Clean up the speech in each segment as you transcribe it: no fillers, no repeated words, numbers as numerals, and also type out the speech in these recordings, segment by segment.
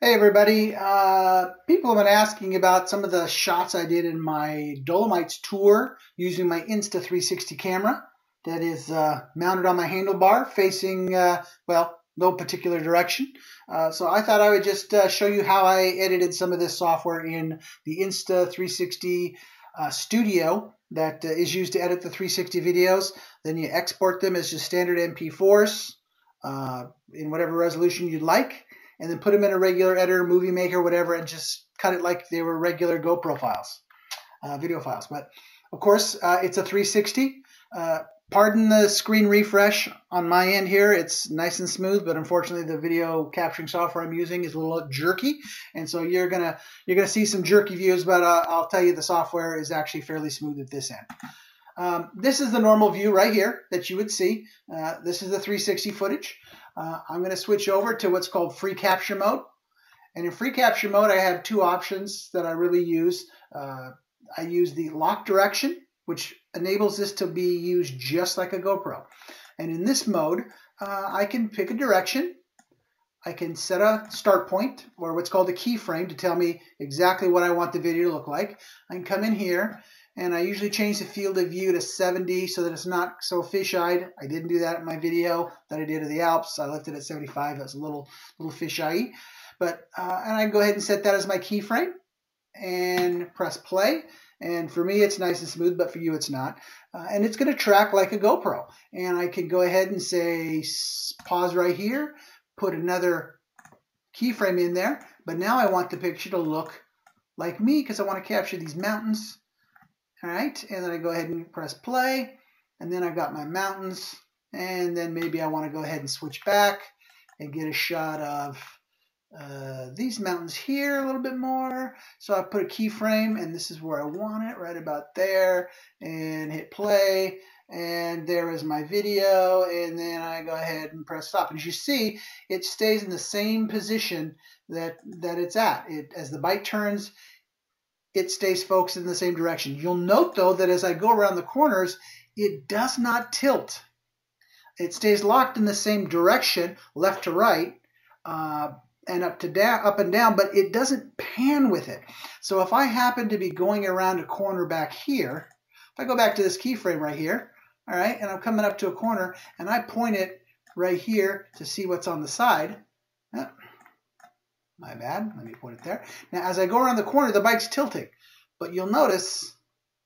Hey everybody, people have been asking about some of the shots I did in my Dolomites tour using my Insta 360 camera that is mounted on my handlebar facing, well, no particular direction. So I thought I would just show you how I edited some of this software in the Insta 360 studio that is used to edit the 360 videos. Then you export them as just standard MP4s in whatever resolution you'd like, and then put them in a regular editor, movie maker, whatever, and just cut it like they were regular GoPro files, video files. But of course, it's a 360. Pardon the screen refresh on my end here. It's nice and smooth, but unfortunately, the video capturing software I'm using is a little jerky, and so you're gonna see some jerky views. But I'll tell you, the software is actually fairly smooth at this end. This is the normal view right here that you would see. This is the 360 footage. I'm going to switch over to what's called free capture mode. And in free capture mode, I have two options that I really use. I use the lock direction, which enables this to be used just like a GoPro. And in this mode, I can pick a direction. I can set a start point, or what's called a keyframe, to tell me exactly what I want the video to look like. I can come in here, and I usually change the field of view to 70 so that it's not so fish-eyed. I didn't do that in my video that I did of the Alps. I left it at 75. That's a little fish-eye. But and I go ahead and set that as my keyframe and press play. And for me, it's nice and smooth, but for you, it's not. And it's going to track like a GoPro. And I can go ahead and say pause right here, put another keyframe in there. But now I want the picture to look like me because I want to capture these mountains. All right, and then I go ahead and press play, and then I've got my mountains, and then maybe I want to go ahead and switch back and get a shot of these mountains here a little bit more. So I put a keyframe, and this is where I want it, right about there, and hit play, and there is my video, and then I go ahead and press stop. And as you see, it stays in the same position that it's at. As the bike turns, it stays focused in the same direction. You'll note, though, that as I go around the corners, it does not tilt. It stays locked in the same direction, left to right, and up and down, but it doesn't pan with it. So if I happen to be going around a corner back here, if I go back to this keyframe right here, all right, and I'm coming up to a corner, and I point it right here to see what's on the side. My bad. Let me put it there. Now, as I go around the corner, the bike's tilting. But you'll notice,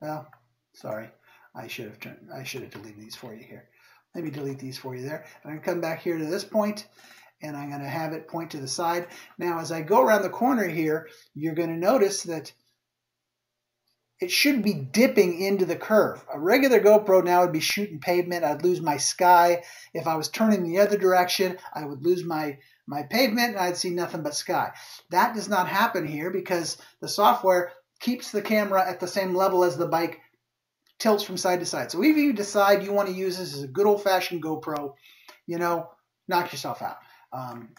well, sorry, I should have deleted these for you here. Let me delete these for you there. And I come back here to this point, and I'm going to have it point to the side. Now, as I go around the corner here, you're going to notice that it should be dipping into the curve. A regular GoPro now would be shooting pavement. I'd lose my sky. If I was turning the other direction, I would lose my pavement, and I'd see nothing but sky. That does not happen here because the software keeps the camera at the same level as the bike tilts from side to side. So if you decide you want to use this as a good old-fashioned GoPro, knock yourself out.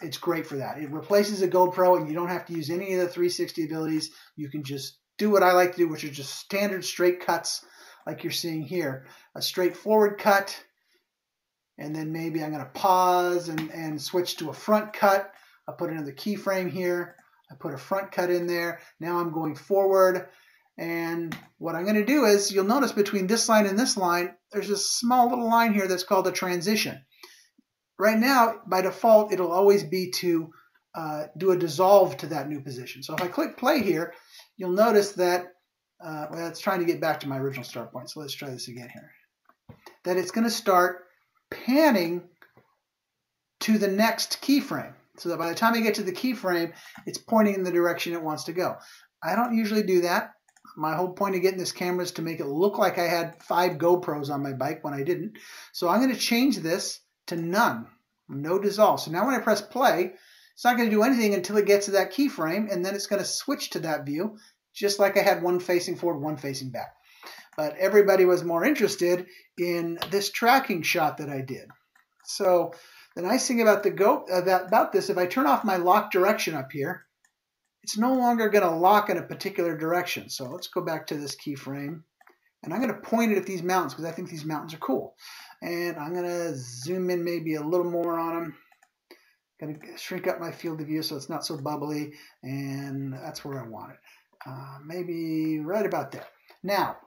It's great for that. It replaces a GoPro, and you don't have to use any of the 360 abilities. You can just do what I like to do, which is just standard straight cuts like you're seeing here. A straightforward cut, and then maybe I'm going to pause and switch to a front cut. I'll put another keyframe here. I put a front cut in there. Now I'm going forward. And what I'm going to do is, you'll notice between this line and this line, there's a small little line here that's called a transition. Right now, by default, it'll always be to do a dissolve to that new position. So if I click play here, you'll notice that, well, it's trying to get back to my original start point. So let's try this again here. That it's going to start panning to the next keyframe, so that by the time I get to the keyframe, it's pointing in the direction it wants to go. I don't usually do that. My whole point of getting this camera is to make it look like I had 5 GoPros on my bike when I didn't. So I'm going to change this to none, no dissolve. So now when I press play, it's not going to do anything until it gets to that keyframe, and then it's going to switch to that view, just like I had one facing forward, one facing back. But everybody was more interested in this tracking shot that I did. So the nice thing about this, if I turn off my lock direction up here, it's no longer going to lock in a particular direction. So let's go back to this keyframe, and I'm going to point it at these mountains because I think these mountains are cool. And I'm going to zoom in maybe a little more on them. Going to shrink up my field of view so it's not so bubbly, and that's where I want it. Maybe right about there. Now,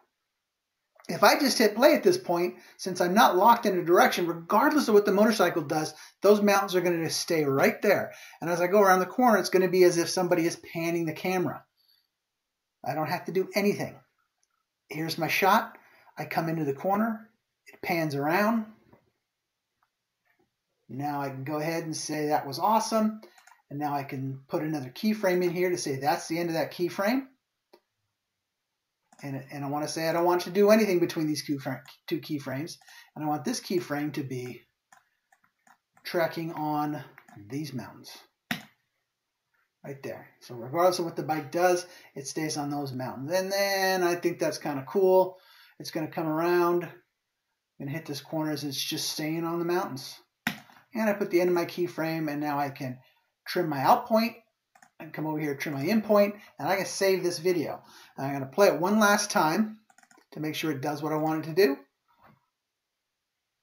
if I just hit play at this point, since I'm not locked in a direction, regardless of what the motorcycle does, those mountains are going to stay right there. And as I go around the corner, it's going to be as if somebody is panning the camera. I don't have to do anything. Here's my shot. I come into the corner. It pans around. Now I can go ahead and say that was awesome. And now I can put another keyframe in here to say that's the end of that keyframe. And I want to say I don't want to do anything between these two keyframes. And I want this keyframe to be tracking on these mountains. Right there. So regardless of what the bike does, it stays on those mountains. And then I think that's kind of cool. It's going to come around and hit this corner as it's just staying on the mountains. And I put the end of my keyframe, and now I can trim my out point. I can come over here, trim my in point, and I can save this video. And I'm going to play it one last time to make sure it does what I want it to do.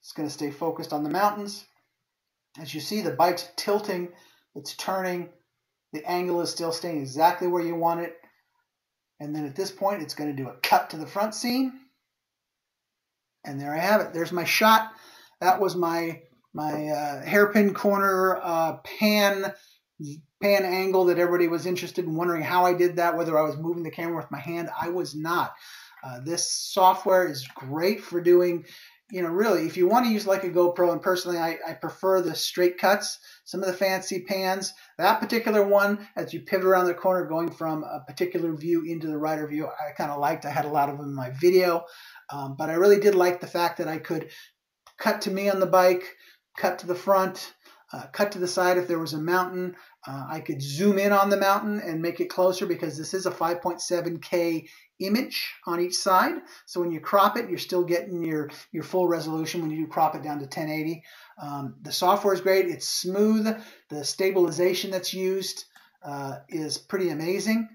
It's going to stay focused on the mountains. As you see, the bike's tilting, it's turning. The angle is still staying exactly where you want it. And then at this point, it's going to do a cut to the front scene. And there I have it. There's my shot. That was my hairpin corner pan angle that everybody was interested in wondering how I did that, whether I was moving the camera with my hand. I was not. This software is great for doing, really, if you want to use like a GoPro, and personally I prefer the straight cuts, some of the fancy pans. That particular one, as you pivot around the corner going from a particular view into the rider view, I kind of liked. I had a lot of them in my video, but I really did like the fact that I could cut to me on the bike, cut to the front, cut to the side if there was a mountain. I could zoom in on the mountain and make it closer because this is a 5.7K image on each side. So when you crop it, you're still getting your full resolution when you crop it down to 1080. The software is great. It's smooth. The stabilization that's used is pretty amazing.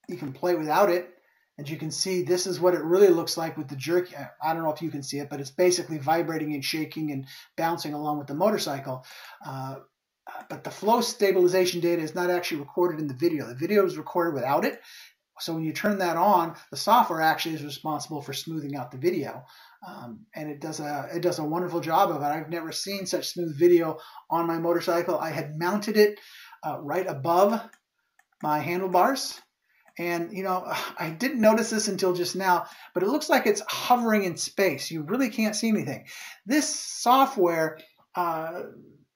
You can play without it. As you can see, this is what it really looks like with the jerk. I don't know if you can see it, but it's basically vibrating and shaking and bouncing along with the motorcycle. But the flow stabilization data is not actually recorded in the video. The video is recorded without it. So when you turn that on, the software actually is responsible for smoothing out the video. And it does a wonderful job of it. I've never seen such smooth video on my motorcycle. I had mounted it right above my handlebars. And, I didn't notice this until just now, but it looks like it's hovering in space. You really can't see anything. This software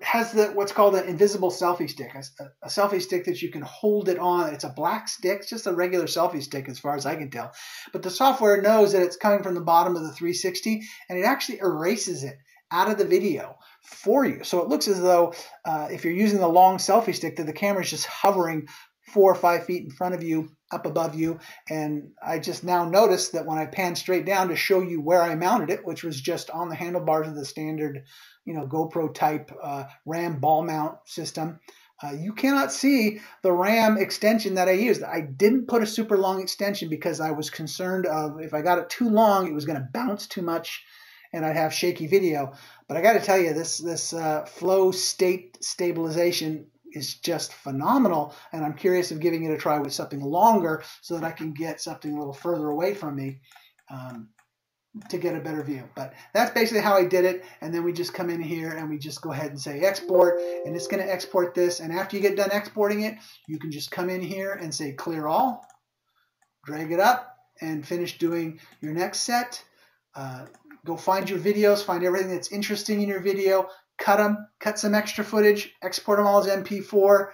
has what's called an invisible selfie stick, a selfie stick that you can hold it on. It's a black stick, just a regular selfie stick as far as I can tell. But the software knows that it's coming from the bottom of the 360, and it actually erases it out of the video for you. So it looks as though if you're using the long selfie stick, that the camera is just hovering 4 or 5 feet in front of you, up above you. And I just now noticed that when I pan straight down to show you where I mounted it, which was just on the handlebars of the standard, GoPro type RAM ball mount system, you cannot see the RAM extension that I used. I didn't put a super long extension because I was concerned of if I got it too long, it was going to bounce too much and I'd have shaky video. But I got to tell you, this flow state stabilization is just phenomenal, and I'm curious of giving it a try with something longer so that I can get something a little further away from me to get a better view. But that's basically how I did it, and then we just come in here and we just go ahead and say export, and it's going to export this. And after you get done exporting it, you can just come in here and say clear all, drag it up, and finish doing your next set. Go find your videos, find everything that's interesting in your video, cut them, cut some extra footage, export them all as MP4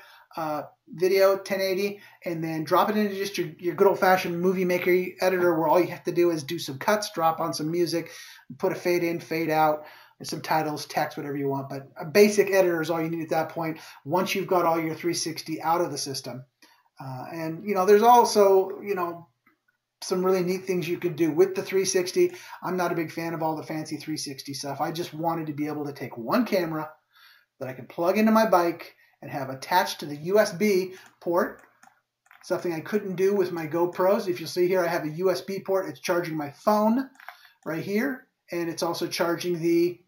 video, 1080, and then drop it into just your good old-fashioned movie maker editor where all you have to do is do some cuts, drop on some music, put a fade in, fade out, and some titles, text, whatever you want. But a basic editor is all you need at that point once you've got all your 360 out of the system. And, there's also, some really neat things you could do with the 360. I'm not a big fan of all the fancy 360 stuff. I just wanted to be able to take one camera that I can plug into my bike and have attached to the USB port, something I couldn't do with my GoPros. If you'll see here, I have a USB port. It's charging my phone right here, and it's also charging the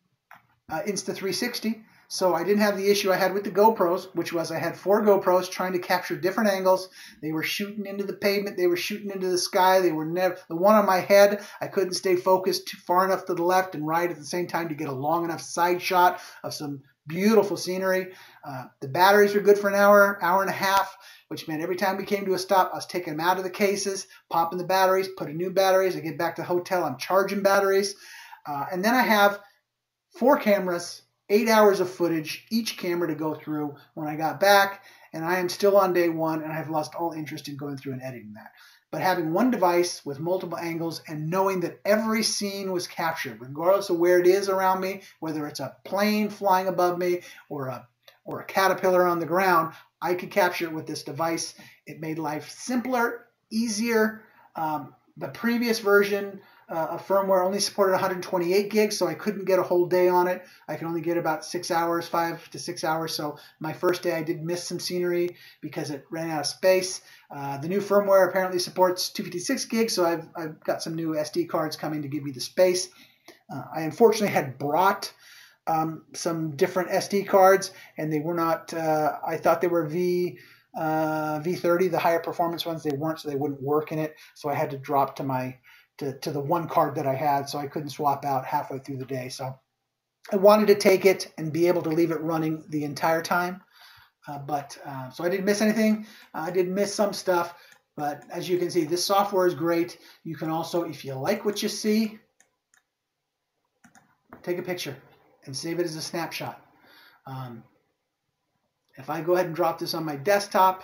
Insta 360. So I didn't have the issue I had with the GoPros, which was I had 4 GoPros trying to capture different angles. They were shooting into the pavement. They were shooting into the sky. They were never, the one on my head, I couldn't stay focused too far enough to the left and right at the same time to get a long enough side shot of some beautiful scenery. The batteries were good for an hour, hour and a half, which meant every time we came to a stop, I was taking them out of the cases, popping the batteries, putting new batteries. I get back to the hotel, I'm charging batteries. And then I have 4 cameras, 8 hours of footage, each camera to go through when I got back, and I am still on day 1, and I've lost all interest in going through and editing that. But having one device with multiple angles and knowing that every scene was captured, regardless of where it is around me, whether it's a plane flying above me or a caterpillar on the ground, I could capture it with this device. It made life simpler, easier. The previous version of firmware only supported 128 gigs, so I couldn't get a whole day on it. I could only get about 6 hours, 5 to 6 hours. So my first day I did miss some scenery because it ran out of space. The new firmware apparently supports 256 gigs, so I've got some new SD cards coming to give me the space. I unfortunately had brought some different SD cards, and they were not, I thought they were V30, the higher performance ones. They weren't, so they wouldn't work in it. So I had to drop to the one card that I had, so I couldn't swap out halfway through the day. So I wanted to take it and be able to leave it running the entire time. So I didn't miss anything. I did miss some stuff, but as you can see, this software is great. You can also, if you like what you see, take a picture and save it as a snapshot. If I go ahead and drop this on my desktop,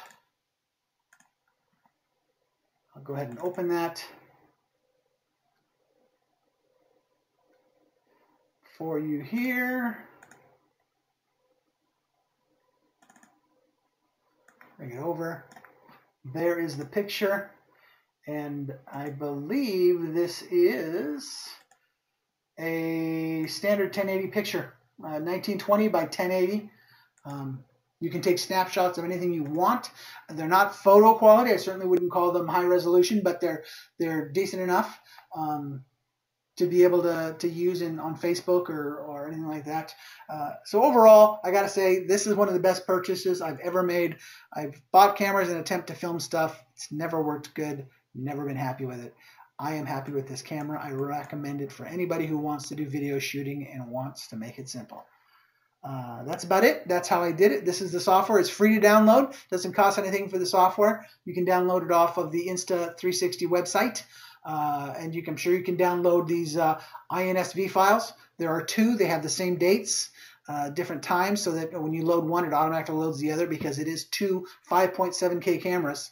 I'll go ahead and open that for you here. Bring it over. There is the picture, and I believe this is a standard 1080 picture, 1920 by 1080. You can take snapshots of anything you want. They're not photo quality. I certainly wouldn't call them high resolution, but they're decent enough to be able to use on Facebook or anything like that. So overall, I gotta say, this is one of the best purchases I've ever made. I've bought cameras in an attempt to film stuff. It's never worked good, never been happy with it. I am happy with this camera. I recommend it for anybody who wants to do video shooting and wants to make it simple. That's about it. That's how I did it. This is the software. It's free to download. Doesn't cost anything for the software. You can download it off of the Insta360 website. And I'm sure you can download these INSV files. There are 2. They have the same dates, different times, so that when you load one, it automatically loads the other because it is 2 5.7K cameras.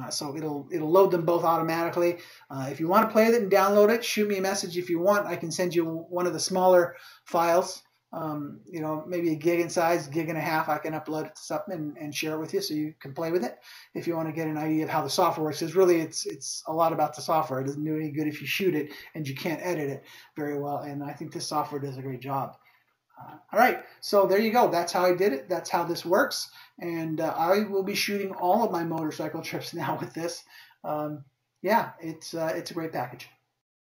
So it'll load them both automatically. If you want to play with it and download it, shoot me a message if you want. I can send you one of the smaller files. Maybe a gig in size, gig and a half. I can upload it to something and share it with you so you can play with it. If you want to get an idea of how the software works, because really it's a lot about the software. It doesn't do any good if you shoot it and you can't edit it very well. And I think this software does a great job. All right, so there you go. That's how I did it. That's how this works. And I will be shooting all of my motorcycle trips now with this. Yeah, it's a great package.